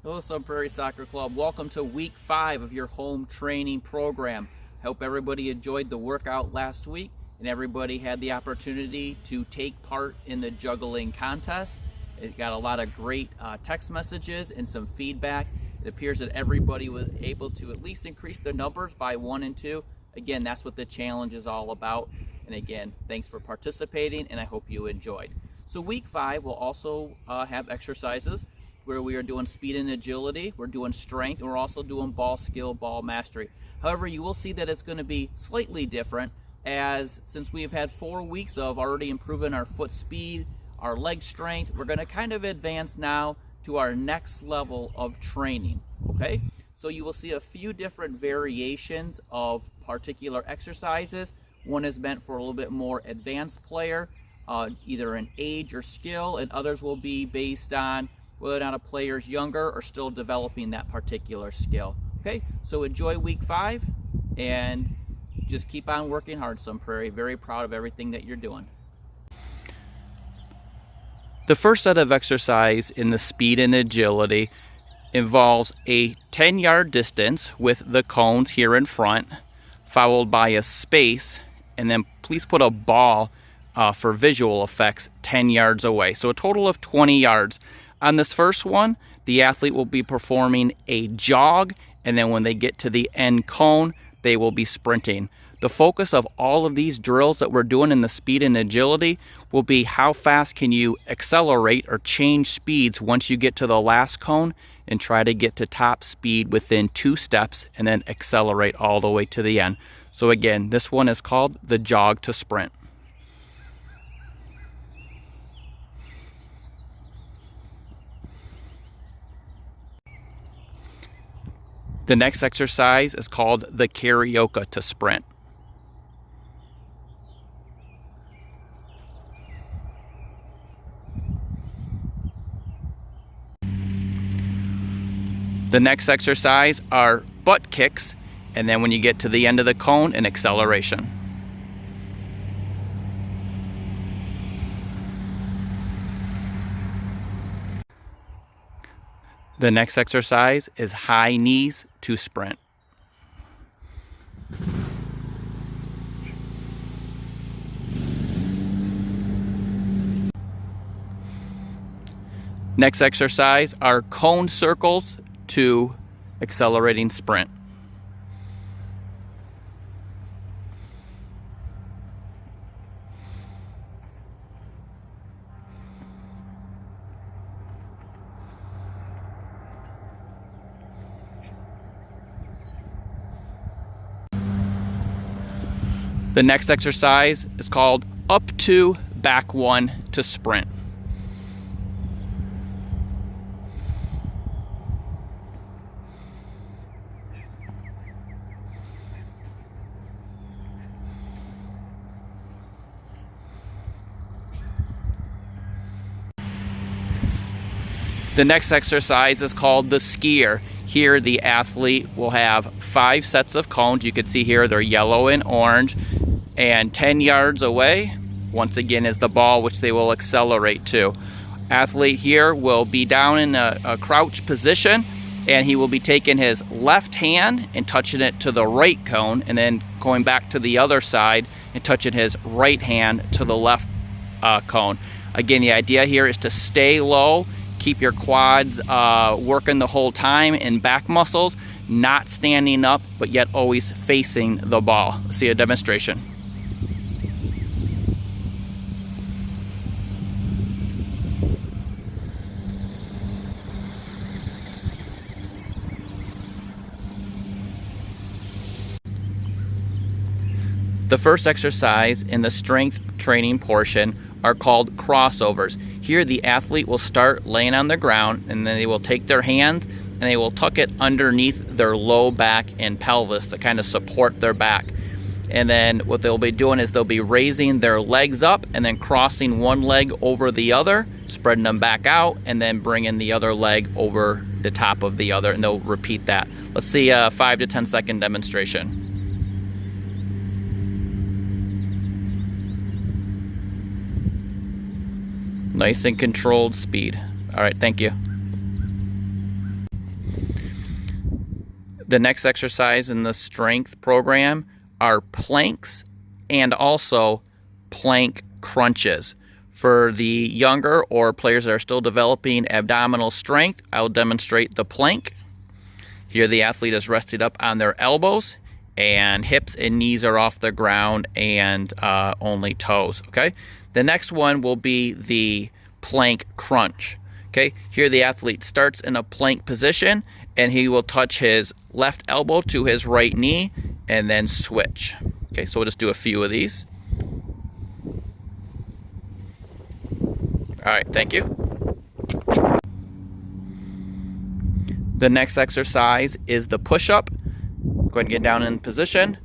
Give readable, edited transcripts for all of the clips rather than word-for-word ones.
Hello, Sun Prairie Soccer Club. Welcome to week 5 of your home training program. I hope everybody enjoyed the workout last week and everybody had the opportunity to take part in the juggling contest. It got a lot of great text messages and some feedback. It appears that everybody was able to at least increase their numbers by 1 and 2. Again, that's what the challenge is all about. And again, thanks for participating and I hope you enjoyed. So week 5 will also have exercises where we are doing speed and agility, we're doing strength, and we're also doing ball skill, ball mastery. However, you will see that it's going to be slightly different since we have had 4 weeks of already improving our foot speed, our leg strength, we're going to kind of advance now to our next level of training, okay? So you will see a few different variations of particular exercises. One is meant for a little bit more advanced player, either in age or skill, and others will be based on whether or not a player is younger or still developing that particular skill. Okay, so enjoy week 5 and just keep on working hard, Sun Prairie. Very proud of everything that you're doing. The first set of exercise in the speed and agility involves a 10-yard distance with the cones here in front, followed by a space, and then please put a ball for visual effects 10 yards away. So a total of 20 yards. On this first one, the athlete will be performing a jog, and then when they get to the end cone, they will be sprinting. The focus of all of these drills that we're doing in the speed and agility will be how fast can you accelerate or change speeds once you get to the last cone and try to get to top speed within 2 steps and then accelerate all the way to the end. So again, this one is called the jog to sprint. The next exercise is called the karaoke to sprint. The next exercise are butt kicks, and then when you get to the end of the cone, an acceleration. The next exercise is high knees to sprint. Next exercise are cone circles to accelerating sprint. The next exercise is called up to back 1 to sprint. The next exercise is called the skier. Here the athlete will have 5 sets of cones. You can see here they're yellow and orange. And 10 yards away, once again, is the ball which they will accelerate to. Athlete here will be down in a crouch position, and he will be taking his left hand and touching it to the right cone, and then going back to the other side and touching his right hand to the left cone. Again, the idea here is to stay low, keep your quads working the whole time and back muscles, not standing up, but yet always facing the ball. Let's see a demonstration. The first exercise in the strength training portion are called crossovers. Here the athlete will start laying on the ground, and then they will take their hand and they will tuck it underneath their low back and pelvis to kind of support their back. And then what they'll be doing is they'll be raising their legs up and then crossing one leg over the other, spreading them back out, and then bringing the other leg over the top of the other, and they'll repeat that. Let's see a 5 to 10 second demonstration. Nice and controlled speed. All right, thank you. The next exercise in the strength program are planks and also plank crunches. For the younger or players that are still developing abdominal strength, I'll demonstrate the plank. Here the athlete is rested up on their elbows and hips and knees are off the ground and only toes, okay? The next one will be the plank crunch, okay? Here the athlete starts in a plank position and he will touch his left elbow to his right knee and then switch. Okay, so we'll just do a few of these. All right, thank you. The next exercise is the push-up. Go ahead and get down in position.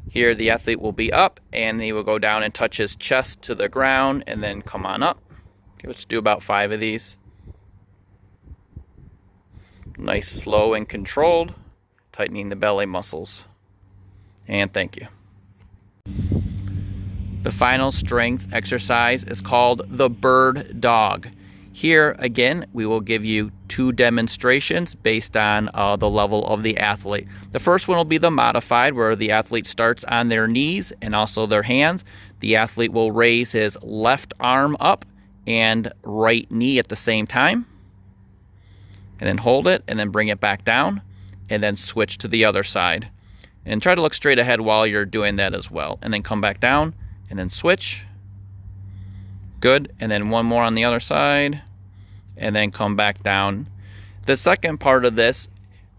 Here the athlete will be up and he will go down and touch his chest to the ground and then come on up. Okay, let's do about 5 of these. Nice, slow and controlled, tightening the belly muscles. And thank you. The final strength exercise is called the bird dog. Here, again, we will give you 2 demonstrations based on the level of the athlete. The first one will be the modified, where the athlete starts on their knees and also their hands. The athlete will raise his left arm up and right knee at the same time. And then hold it, and then bring it back down, and then switch to the other side. And try to look straight ahead while you're doing that as well. And then come back down, and then switch. Good, and then one more on the other side, and then come back down. The second part of this,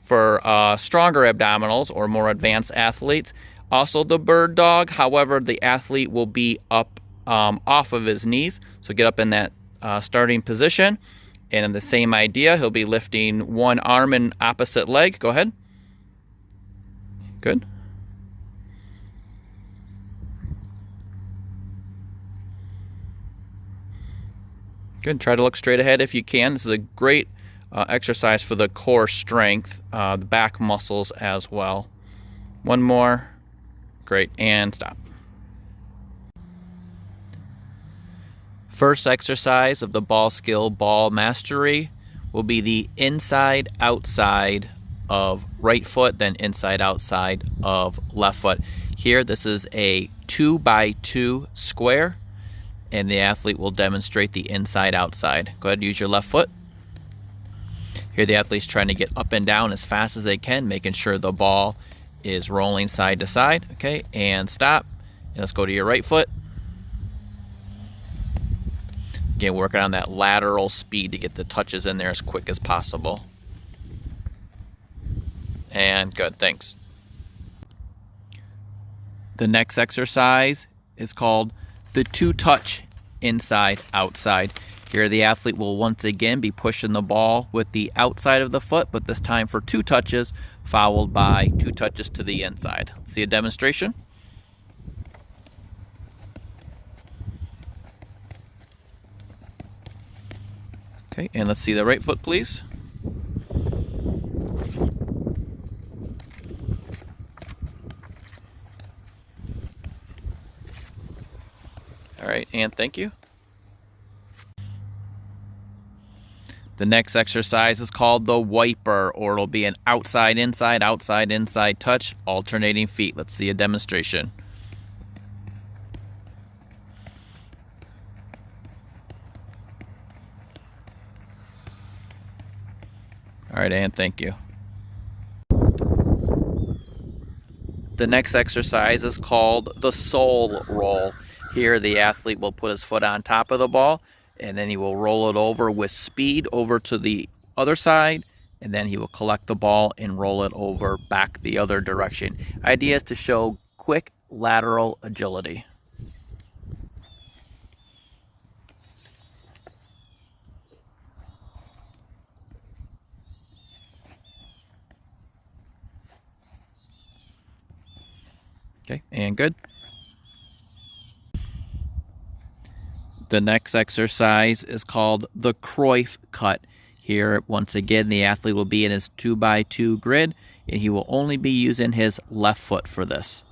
for stronger abdominals or more advanced athletes, also the bird dog. However, the athlete will be up off of his knees. So get up in that starting position. And in the same idea, he'll be lifting one arm and opposite leg. Go ahead. Good. Good. Try to look straight ahead if you can. This is a great exercise for the core strength, the back muscles as well. One more. Great. And stop. First exercise of the ball skill, ball mastery, will be the inside outside of right foot, then inside outside of left foot. Here, this is a 2x2 square, and the athlete will demonstrate the inside outside. Go ahead and use your left foot. Here the athlete's trying to get up and down as fast as they can, making sure the ball is rolling side to side. Okay, and stop. And let's go to your right foot. Again, working on that lateral speed to get the touches in there as quick as possible. And good, thanks. The next exercise is called the 2-touch inside outside. Here the athlete will once again be pushing the ball with the outside of the foot, but this time for 2 touches, followed by 2 touches to the inside. Let's see a demonstration. Okay, and let's see the right foot, please. All right, and thank you. The next exercise is called the wiper, or it'll be an outside, inside touch, alternating feet. Let's see a demonstration. All right, and thank you. The next exercise is called the sole roll. Here the athlete will put his foot on top of the ball, and then he will roll it over with speed over to the other side, and then he will collect the ball and roll it over back the other direction. Idea is to show quick lateral agility. Okay, and good. The next exercise is called the Cruyff Cut. Here, once again, the athlete will be in his 2x2 grid, and he will only be using his left foot for this.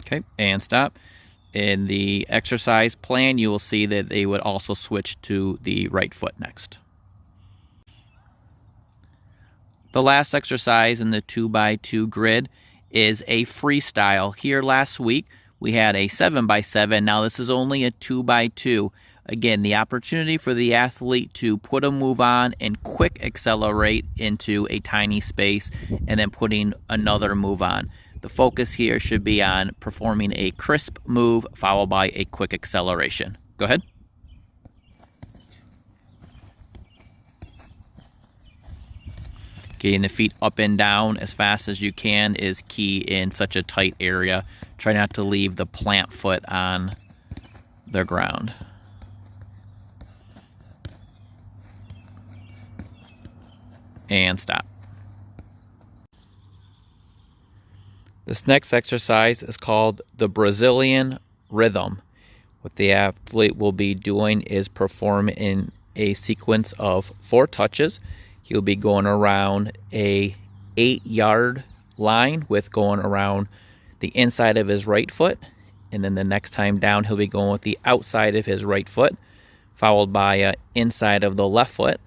Okay, and stop. In the exercise plan, you will see that they would also switch to the right foot next. The last exercise in the 2x2 grid is a freestyle. Here last week, we had a 7x7. Now this is only a 2x2. Again, the opportunity for the athlete to put a move on and quick accelerate into a tiny space and then putting another move on. The focus here should be on performing a crisp move followed by a quick acceleration. Go ahead. Getting the feet up and down as fast as you can is key in such a tight area. Try not to leave the plant foot on the ground. And stop. This next exercise is called the Brazilian Rhythm. What the athlete will be doing is perform in a sequence of 4 touches. He'll be going around a 8-yard line with going around the inside of his right foot. And then the next time down, he'll be going with the outside of his right foot, followed by an inside of the left foot,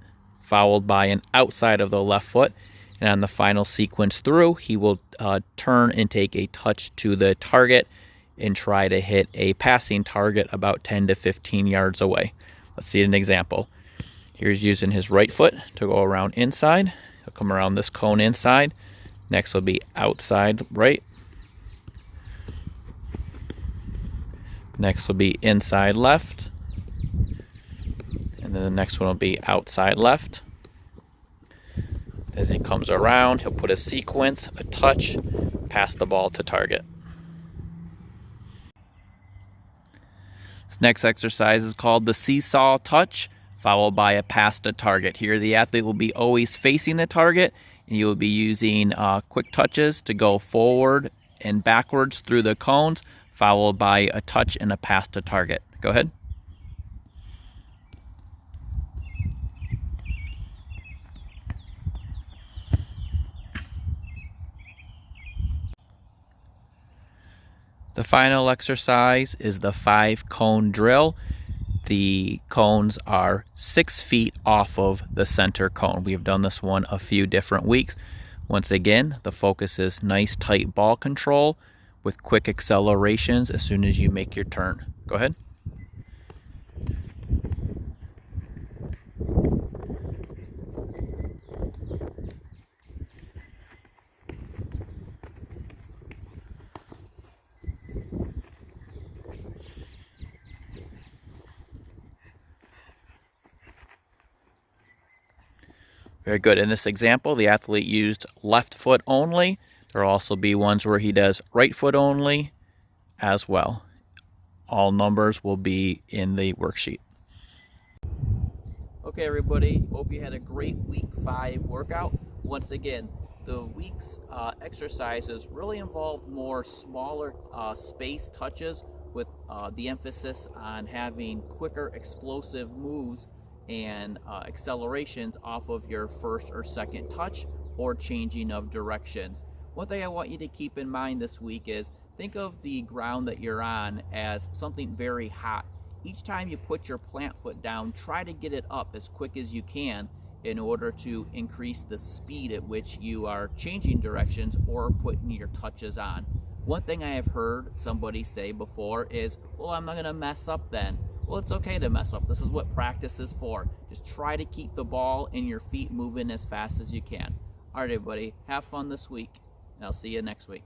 followed by an outside of the left foot. And on the final sequence through, he will turn and take a touch to the target and try to hit a passing target about 10 to 15 yards away. Let's see an example. Here's using his right foot to go around inside. He'll come around this cone inside. Next will be outside right. Next will be inside left. And then the next one will be outside left. As he comes around, he'll put a sequence, a touch, pass the ball to target. This next exercise is called the Seesaw Touch, followed by a pass to target. Here the athlete will be always facing the target, and you will be using quick touches to go forward and backwards through the cones, followed by a touch and a pass to target. Go ahead. The final exercise is the 5-cone drill. The cones are 6 feet off of the center cone. We have done this one a few different weeks. Once again, the focus is nice tight ball control with quick accelerations as soon as you make your turn. Go ahead. Very good. In this example, the athlete used left foot only. There will also be ones where he does right foot only as well. All numbers will be in the worksheet. Okay, everybody. Hope you had a great week 5 workout. Once again, the week's exercises really involved more smaller space touches with the emphasis on having quicker explosive moves and accelerations off of your first or second touch or changing of directions. One thing I want you to keep in mind this week is think of the ground that you're on as something very hot. Each time you put your plant foot down, try to get it up as quick as you can in order to increase the speed at which you are changing directions or putting your touches on. One thing I have heard somebody say before is, well, I'm not going to mess up then. Well, it's okay to mess up. This is what practice is for. Just try to keep the ball and your feet moving as fast as you can. All right, everybody, have fun this week, and I'll see you next week.